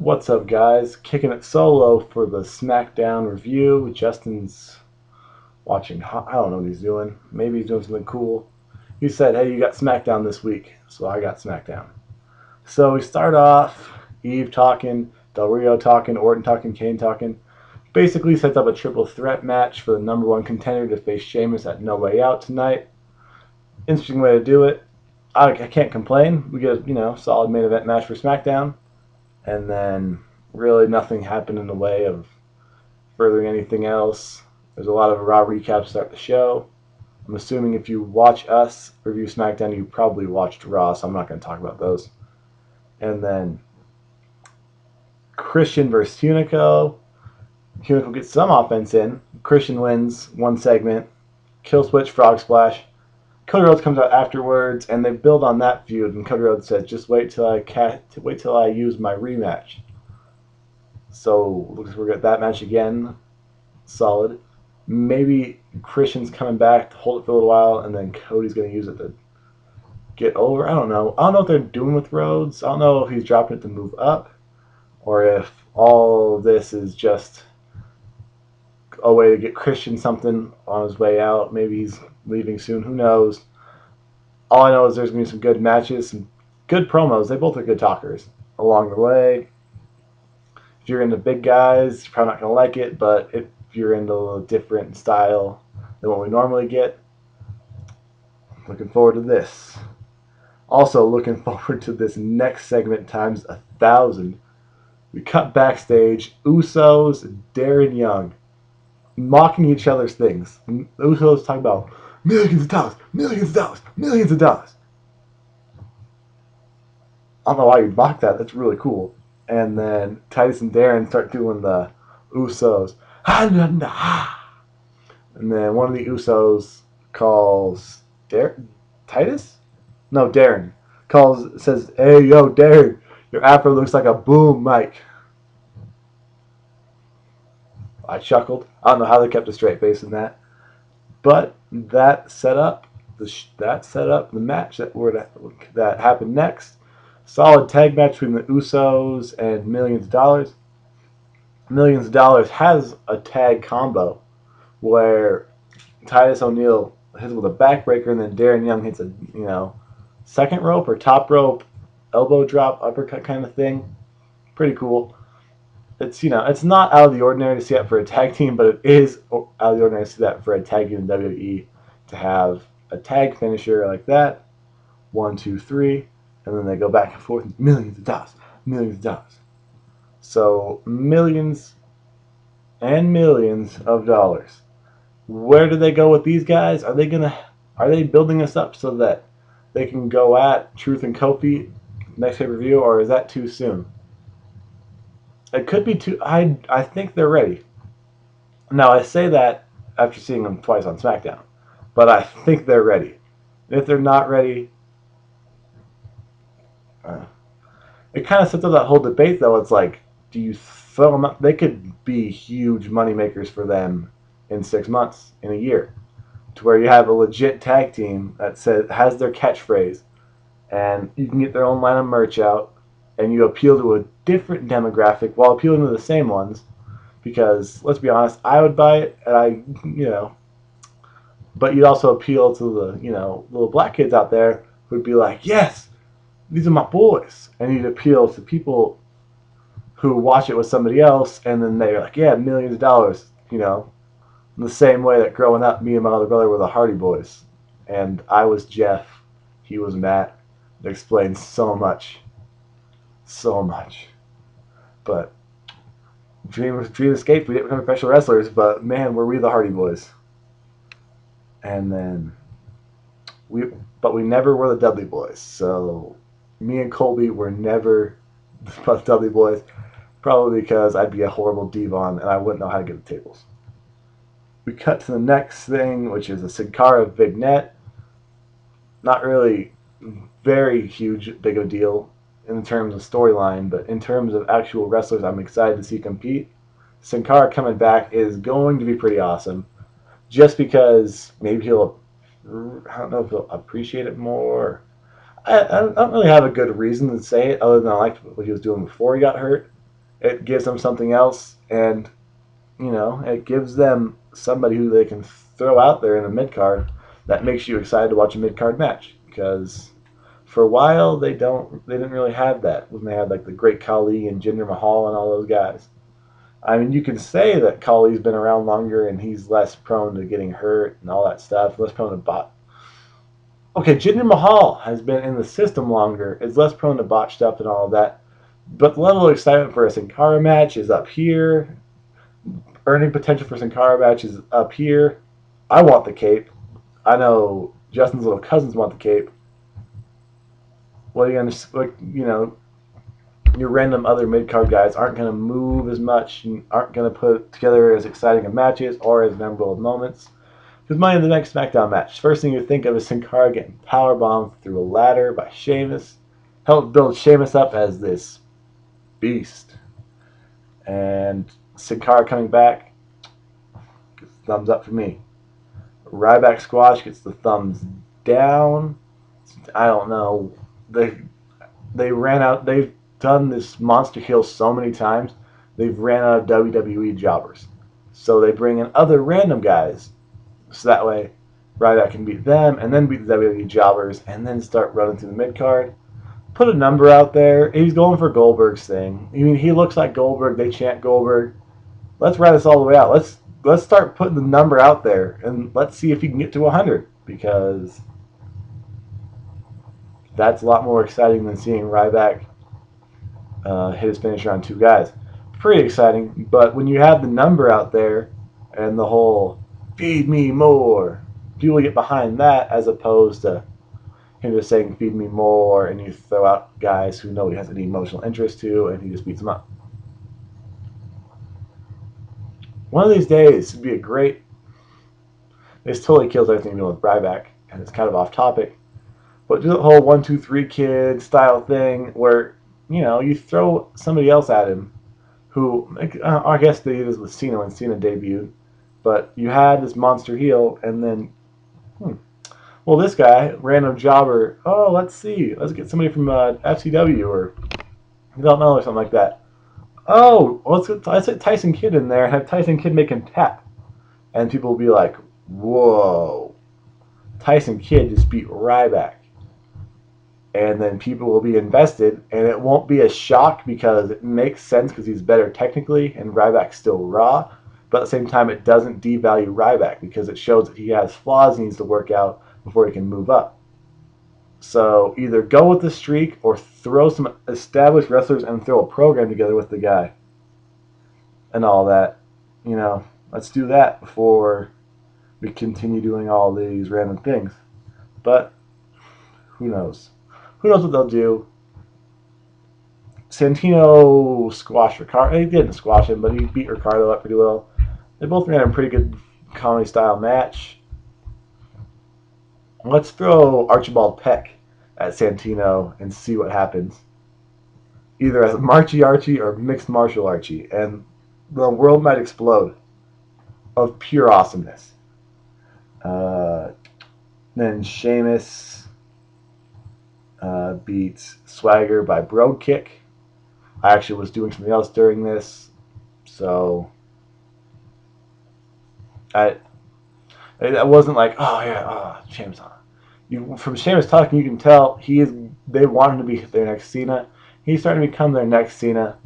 What's up, guys? Kicking it solo for the Smackdown review. Justin's watching. I don't know what he's doing. Maybe he's doing something cool. He said, "Hey, you got Smackdown this week," so I got Smackdown. So we start off. Eve talking, Del Rio talking, Orton talking, Kane talking. Basically sets up a triple threat match for the #1 contender to face Sheamus at No Way Out tonight. Interesting way to do it. I can't complain. We get a solid main event match for SmackDown. And then really nothing happened in the way of furthering anything else. There's a lot of Raw recaps to start the show. I'm assuming if you watch us review SmackDown, you probably watched Raw, so I'm not going to talk about those. And then Christian versus Hunico. Hunico gets some offense in. Christian wins one segment. Kill switch, frog splash. Cody Rhodes comes out afterwards, and they build on that feud. And Cody Rhodes says, "Just wait till I use my rematch." So looks like we're at that match again. Solid. Maybe Christian's coming back to hold it for a little while, and then Cody's going to use it to get over. I don't know. I don't know what they're doing with Rhodes. I don't know if he's dropping it to move up, or if all of this is just a way to get Christian something on his way out. Maybe he's leaving soon. Who knows? All I know is there's going to be some good matches, some good promos. They both are good talkers along the way. If you're into big guys, you're probably not going to like it, but if you're into a different style than what we normally get, looking forward to this. Also looking forward to this next segment times 1,000. We cut backstage. Usos, Darren Young, mocking each other's things. The Usos talking about millions of dollars, millions of dollars, millions of dollars. I don't know why you'd mock that. That's really cool. And then Titus and Darren start doing the Usos. And then one of the Usos calls Titus? No, Darren. Says, "Hey, yo, Darren, your afro looks like a boom mic." I chuckled. I don't know how they kept a straight face in that. But that set up the match that happened next. Solid tag match between the Usos and Millions of Dollars. Millions of Dollars has a tag combo where Titus O'Neil hits with a backbreaker, and then Darren Young hits a second rope or top rope elbow drop uppercut kind of thing. Pretty cool. It's not out of the ordinary to see that for a tag team, but it is out of the ordinary to see that for a tag team in WWE, to have a tag finisher like that. 1, 2, 3, and then they go back and forth. Millions of dollars, millions of dollars. So millions and millions of dollars. Where do they go with these guys? Are they building us up so that they can go at Truth and Kofi next pay-per-view, or is that too soon? It could be too. I think they're ready. Now I say that after seeing them twice on SmackDown, but I think they're ready. If they're not ready, it kind of sets up that whole debate, though. It's like, do you throw them up? They could be huge money makers for them in 6 months, in a year, to where you have a legit tag team that has their catchphrase, and you can get their own line of merch out, and you appeal to a different demographic while appealing to the same ones. Because let's be honest, I would buy it, and but you'd also appeal to the little black kids out there who'd be like, "Yes, these are my boys," and you'd appeal to people who watch it with somebody else, and then they're like, "Yeah, millions of dollars," in the same way that growing up, me and my other brother were the Hardy Boys, and I was Jeff, he was Matt. It explains so much. So much. But dream escaped. We didn't become professional wrestlers, but man, were we the Hardy Boys. And then we never were the Dudley Boys. So me and Colby were never the Dudley Boys, probably because I'd be a horrible Devon and I wouldn't know how to get the tables. We cut to the next thing, which is a Sin Cara vignette. Not really very big of a deal in terms of storyline, but in terms of actual wrestlers I'm excited to see compete. Sin Cara coming back is going to be pretty awesome, just because maybe I don't know if he'll appreciate it more. I don't really have a good reason to say it other than I liked what he was doing before he got hurt. it gives them something else, and it gives them somebody who they can throw out there in a mid card that makes you excited to watch a mid card match. Because for a while they didn't really have that when they had like the Great Khali and Jinder Mahal and all those guys. I mean, you can say that Khali's been around longer and he's less prone to getting hurt and all that stuff, less prone to bot. Okay, Jinder Mahal has been in the system longer, is less prone to botch stuff and all of that. But the level of excitement for a Sin Cara match is up here. Earning potential for Sin Cara match is up here. I want the cape. I know Justin's little cousins want the cape. What are you gonna, your random other mid card guys aren't gonna move as much and aren't gonna put together as exciting of matches or as memorable of moments. Because Money in the next Smackdown match, first thing you think of is Sin Cara getting powerbombed through a ladder by Sheamus. Helped build Sheamus up as this beast. And Sin Cara coming back, gets the thumbs up for me. Ryback squash gets the thumbs down. I don't know. They ran out. They've done this monster heel so many times. They've ran out of WWE jobbers. So they bring in other random guys. So that way Ryback can beat them and then beat the WWE jobbers and then start running through the mid card. Put a number out there. He's going for Goldberg's thing. I mean, he looks like Goldberg. They chant Goldberg. Let's ride this all the way out. Let's start putting the number out there and let's see if he can get to 100, because that's a lot more exciting than seeing Ryback hit his finisher on two guys. Pretty exciting, but when you have the number out there and the whole feed me more, people get behind that as opposed to him just saying feed me more and you throw out guys who nobody has any emotional interest to and he just beats them up. One of these days would be a great. This totally kills everything doing with Ryback, and it's kind of off topic. But do the whole 1, 2, 3 kid style thing where you throw somebody else at him, who I guess they did this with Cena when Cena debuted. But you had this monster heel, and then, well, this guy, random jobber. Oh, let's get somebody from FCW or Developmental or something like that. Oh, let's get Tyson Kidd in there and have Tyson Kidd make him tap. And people will be like, whoa, Tyson Kidd just beat Ryback. And then people will be invested, and it won't be a shock because it makes sense because he's better technically and Ryback's still raw. But at the same time, it doesn't devalue Ryback because it shows that he has flaws he needs to work out before he can move up. So either go with the streak or throw some established wrestlers and throw a program together with the guy and all that. Let's do that before we continue doing all these random things. But who knows? Who knows what they'll do? Santino squashed Ricardo. He didn't squash him, but he beat Ricardo up pretty well. They both ran a pretty good comedy-style match. Let's throw Archibald Peck at Santino and see what happens. Either as a Marchy Archie or mixed martial Archie. And the world might explode of pure awesomeness. Then Sheamus beats Swagger by Brogue Kick. I actually was doing something else during this, so I wasn't like, oh yeah, Sheamus on. From Sheamus talking, you can tell they want him to be their next Cena. He's starting to become their next Cena.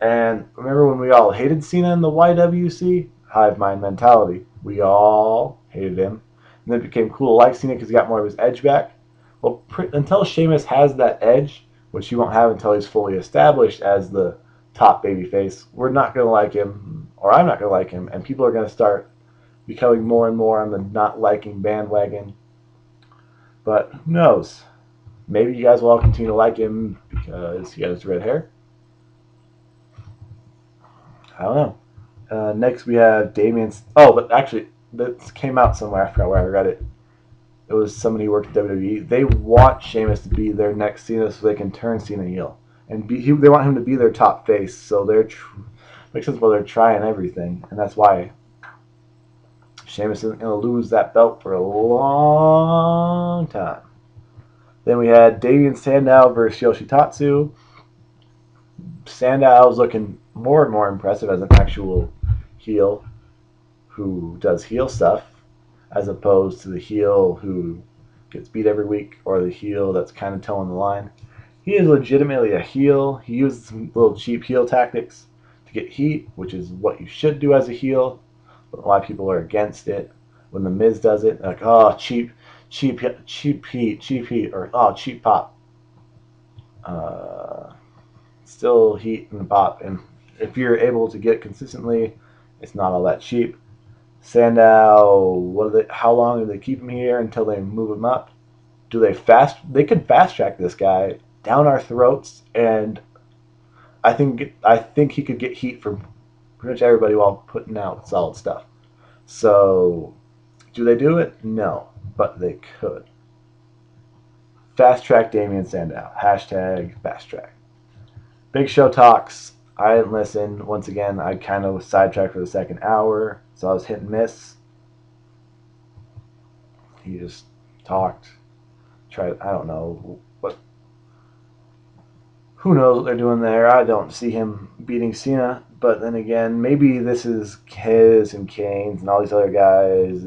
And remember when we all hated Cena in the YWC? Hive mind mentality. We all hated him. And then it became cool to like Cena because he got more of his edge back. Well, until Sheamus has that edge, which he won't have until he's fully established as the top babyface, we're not going to like him, or I'm not going to like him, and people are going to start becoming more and more on the not liking bandwagon. But who knows? Maybe you guys will all continue to like him because he has red hair. I don't know. Next we have Damien's. Oh, but actually, this came out somewhere. I forgot where I read it. It was somebody who worked at WWE. They want Sheamus to be their next Cena so they can turn Cena heel. And they want him to be their top face. So makes sense why they're trying everything. And that's why Sheamus isn't going to lose that belt for a long time. Then we had Damien Sandow versus Yoshitatsu. Sandow's looking more and more impressive as an actual heel who does heel stuff, as opposed to the heel who gets beat every week or the heel that's kind of towing the line. He is legitimately a heel. He uses some little cheap heel tactics to get heat, which is what you should do as a heel. But a lot of people are against it. When the Miz does it, like, oh, cheap heat, or oh, cheap pop. Still heat and pop, and if you're able to get it consistently, it's not all that cheap. Sandow, how long do they keep him here until they move him up? They could fast track this guy down our throats, and I think he could get heat from pretty much everybody while putting out solid stuff. So, do they do it? No, but they could. Fast track Damian Sandow. Hashtag fast track. Big Show talks. I didn't listen. Once again, I kind of was sidetracked for the second hour, so I was hit and miss. He just talked. I don't know what. Who knows what they're doing there? I don't see him beating Cena, but then again, maybe this is his and Kane's and all these other guys.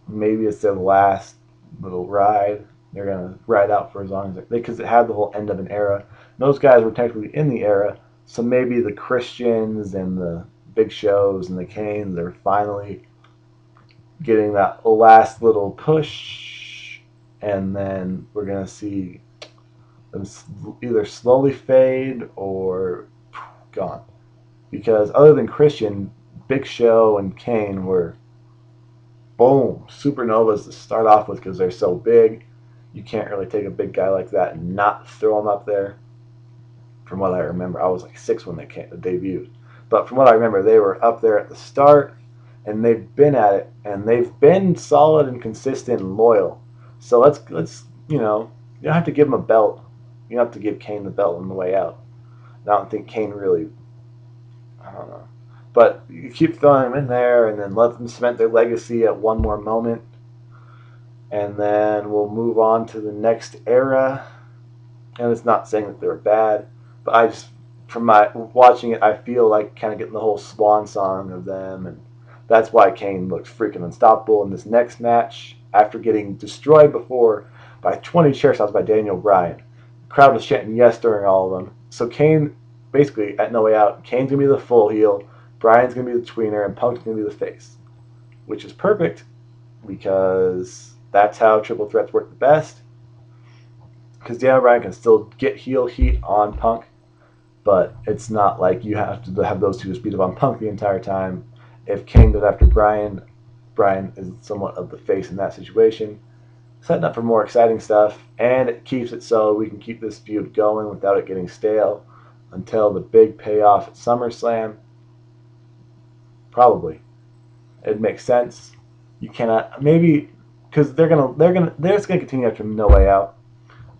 Maybe it's their last little ride. They're gonna ride out for as long as because it had the whole end of an era. Those guys were technically in the era, so maybe the Christians and the Big Shows and the Kanes are finally getting that last little push, and then we're gonna see them either slowly fade or gone. Because other than Christian, Big Show and Kane were boom supernovas to start off with because they're so big. You can't really take a big guy like that and not throw him up there. From what I remember, I was like 6 when they debuted. But from what I remember, they were up there at the start, and they've been at it, and they've been solid and consistent and loyal. So let's you don't have to give them a belt. You don't have to give Kane the belt on the way out. I don't think Kane really, I don't know. But you keep throwing them in there, and then let them cement their legacy at one more moment, and then we'll move on to the next era. And it's not saying that they were bad, but from my watching it, I feel like kind of getting the whole swan song of them, and that's why Kane looked freaking unstoppable in this next match after getting destroyed before by 20 chair shots by Daniel Bryan. The crowd was chanting yes during all of them. So Kane, basically at No Way Out, Kane's gonna be the full heel, Bryan's gonna be the tweener, and Punk's gonna be the face, which is perfect because that's how triple threats work the best. Because Daniel Bryan can still get heel heat on Punk, but it's not like you have to have those two just beat up on Punk the entire time. If Kane goes after Bryan, Bryan is somewhat of the face in that situation, setting up for more exciting stuff, and it keeps it so we can keep this feud going without it getting stale until the big payoff at SummerSlam. Probably, it makes sense. You cannot because they're just gonna continue after No Way Out.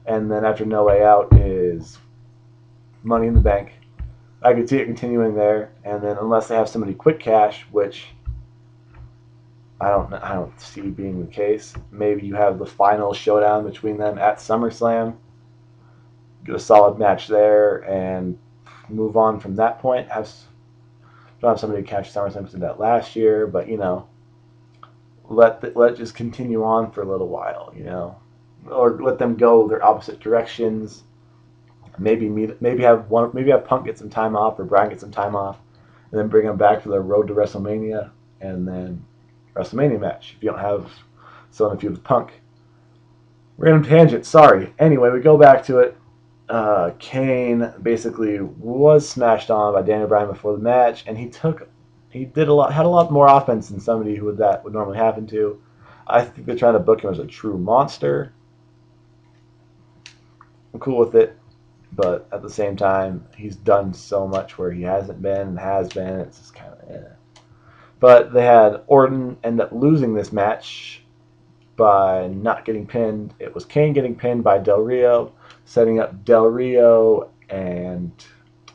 And then after No Way Out is Money in the Bank. I could see it continuing there, and then unless they have somebody quick cash, which I don't see being the case. Maybe you have the final showdown between them at SummerSlam, get a solid match there, and move on from that point. Don't have somebody to catch SummerSlam did that last year, but let it just continue on for a little while, or let them go their opposite directions. Maybe have Punk get some time off or Bryan get some time off, and then bring them back for the road to WrestleMania, and then WrestleMania match. If you don't have someone feud with Punk, random tangent. Sorry. Anyway, we go back to it. Kane basically was smashed on by Daniel Bryan before the match, and had a lot more offense than somebody who that would normally happen to. I think they're trying to book him as a true monster. I'm cool with it, but at the same time, he's done so much where he hasn't been and has been. It's just kind of But they had Orton end up losing this match by not getting pinned. It was Kane getting pinned by Del Rio, setting up Del Rio and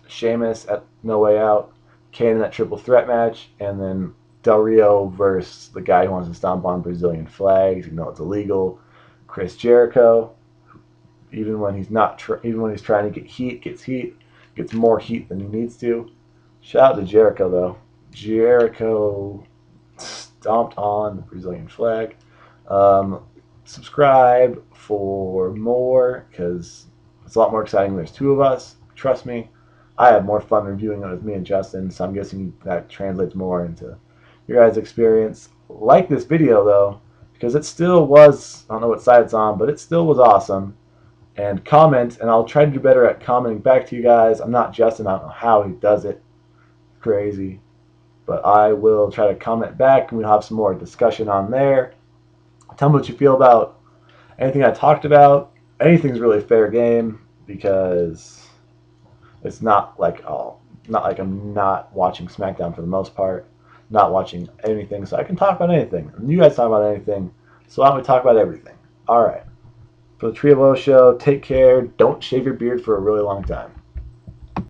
Sheamus at No Way Out. Kane in that triple threat match, and then Del Rio versus the guy who wants to stomp on Brazilian flags, even though it's illegal, Chris Jericho. Even when he's not, even when he's trying to get heat, gets more heat than he needs to. Shout out to Jericho though. Jericho stomped on the Brazilian flag. Um, Subscribe for more because it's a lot more exciting. There's two of us. Trust me, I have more fun reviewing it with me and Justin, so I'm guessing that translates more into your guys' experience. Like this video though, because it still was, I don't know what side it's on, but it still was awesome. And comment, and I'll try to do better at commenting back to you guys. I'm not Justin, I don't know how he does it. Crazy. But I will try to comment back, and we'll have some more discussion on there. Tell me what you feel about anything I talked about. Anything's really fair game because it's not like I'm not watching SmackDown for the most part, not watching anything, so I can talk about anything. And you guys talk about anything, so why don't we talk about everything? All right. For the Trio Show, take care. Don't shave your beard for a really long time.